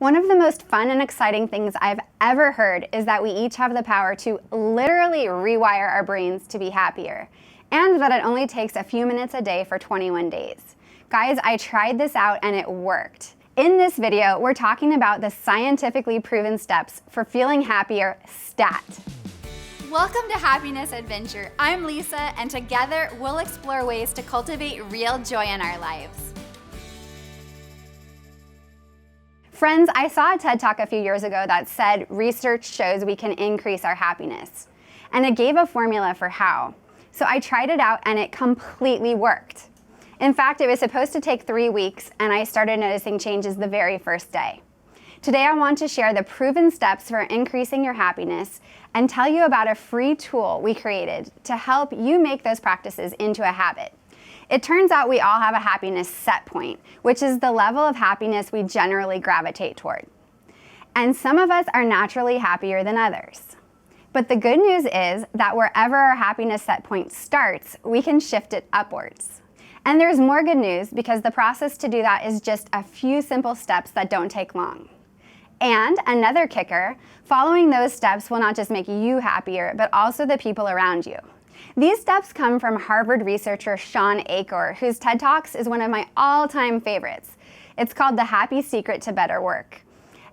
One of the most fun and exciting things I've ever heard is that we each have the power to literally rewire our brains to be happier, and that it only takes a few minutes a day for 21 days. Guys, I tried this out and it worked. In this video, we're talking about the scientifically proven steps for feeling happier stat. Welcome to Happiness Adventure. I'm Lisa, and together we'll explore ways to cultivate real joy in our lives. Friends, I saw a TED Talk a few years ago that said research shows we can increase our happiness, and it gave a formula for how. So I tried it out and it completely worked. In fact, it was supposed to take 3 weeks, and I started noticing changes the very first day. Today I want to share the proven steps for increasing your happiness and tell you about a free tool we created to help you make those practices into a habit. It turns out we all have a happiness set point, which is the level of happiness we generally gravitate toward. And some of us are naturally happier than others. But the good news is that wherever our happiness set point starts, we can shift it upwards. And there's more good news because the process to do that is just a few simple steps that don't take long. And another kicker, following those steps will not just make you happier, but also the people around you. These steps come from Harvard researcher Shawn Achor, whose TED Talks is one of my all-time favorites. It's called The Happy Secret to Better Work.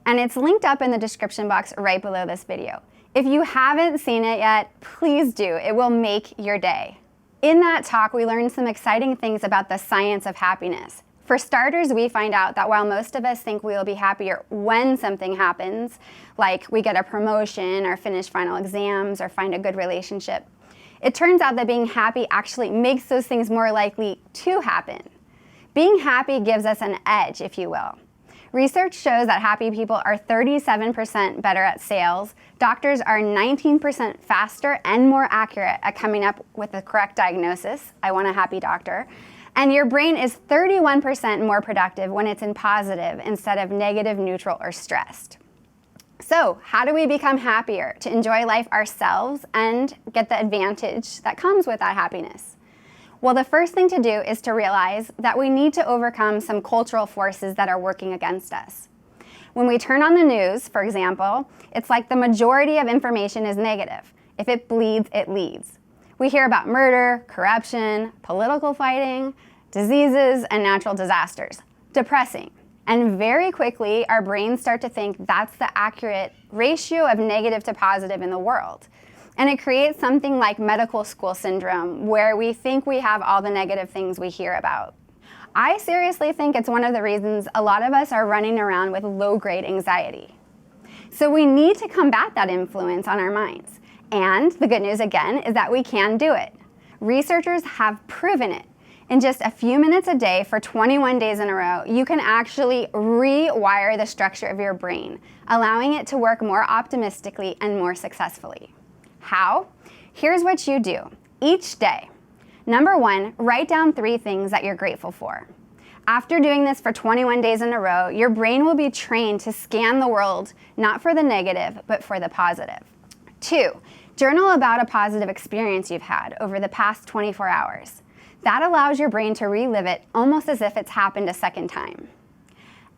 And it's linked up in the description box right below this video. If you haven't seen it yet, please do. It will make your day. In that talk, we learned some exciting things about the science of happiness. For starters, we find out that while most of us think we will be happier when something happens, like we get a promotion or finish final exams or find a good relationship, it turns out that being happy actually makes those things more likely to happen. Being happy gives us an edge, if you will. Research shows that happy people are 37% better at sales, doctors are 19% faster and more accurate at coming up with the correct diagnosis, I want a happy doctor, and your brain is 31% more productive when it's in positive instead of negative, neutral, or stressed. So, how do we become happier to enjoy life ourselves and get the advantage that comes with that happiness? Well, the first thing to do is to realize that we need to overcome some cultural forces that are working against us. When we turn on the news, for example, it's like the majority of information is negative. If it bleeds, it leads. We hear about murder, corruption, political fighting, diseases, and natural disasters. Depressing. And very quickly, our brains start to think that's the accurate ratio of negative to positive in the world. And it creates something like medical school syndrome, where we think we have all the negative things we hear about. I seriously think it's one of the reasons a lot of us are running around with low-grade anxiety. So we need to combat that influence on our minds. And the good news, again, is that we can do it. Researchers have proven it. In just a few minutes a day for 21 days in a row, you can actually rewire the structure of your brain, allowing it to work more optimistically and more successfully. How? Here's what you do each day. Number 1, write down 3 things that you're grateful for. After doing this for 21 days in a row, your brain will be trained to scan the world, not for the negative, but for the positive. 2, journal about a positive experience you've had over the past 24 hours. That allows your brain to relive it almost as if it's happened a second time.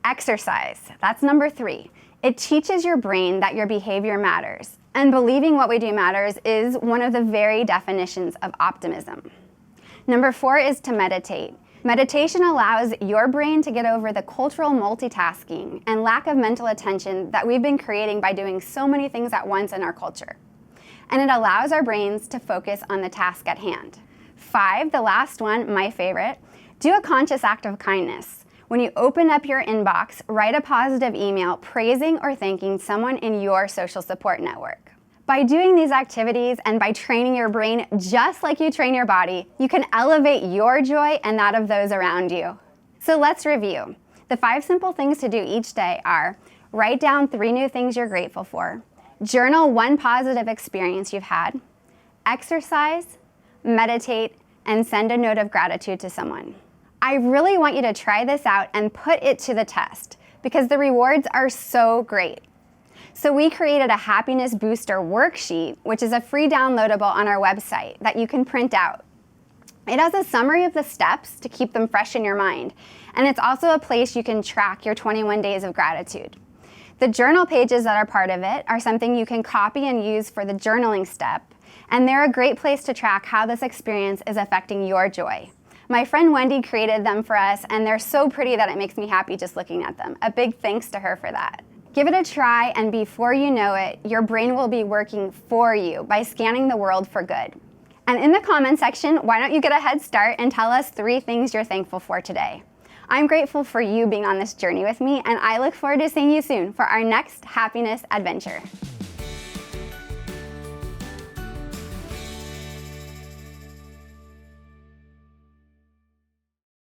Exercise, that's number 3. It teaches your brain that your behavior matters, and believing what we do matters is one of the very definitions of optimism. Number 4 is to meditate. Meditation allows your brain to get over the cultural multitasking and lack of mental attention that we've been creating by doing so many things at once in our culture. And it allows our brains to focus on the task at hand. 5, the last one, my favorite, do a conscious act of kindness. When you open up your inbox, write a positive email praising or thanking someone in your social support network. By doing these activities and by training your brain just like you train your body, you can elevate your joy and that of those around you. So let's review. The 5 simple things to do each day are: write down 3 new things you're grateful for, journal 1 positive experience you've had, exercise, meditate, and send a note of gratitude to someone. I really want you to try this out and put it to the test because the rewards are so great. So we created a happiness booster worksheet, which is a free downloadable on our website that you can print out. It has a summary of the steps to keep them fresh in your mind, and it's also a place you can track your 21 days of gratitude. The journal pages that are part of it are something you can copy and use for the journaling step, and they're a great place to track how this experience is affecting your joy. My friend Wendy created them for us, and they're so pretty that it makes me happy just looking at them. A big thanks to her for that. Give it a try, and before you know it, your brain will be working for you by scanning the world for good. And in the comment section, why don't you get a head start and tell us 3 things you're thankful for today. I'm grateful for you being on this journey with me, and I look forward to seeing you soon for our next happiness adventure.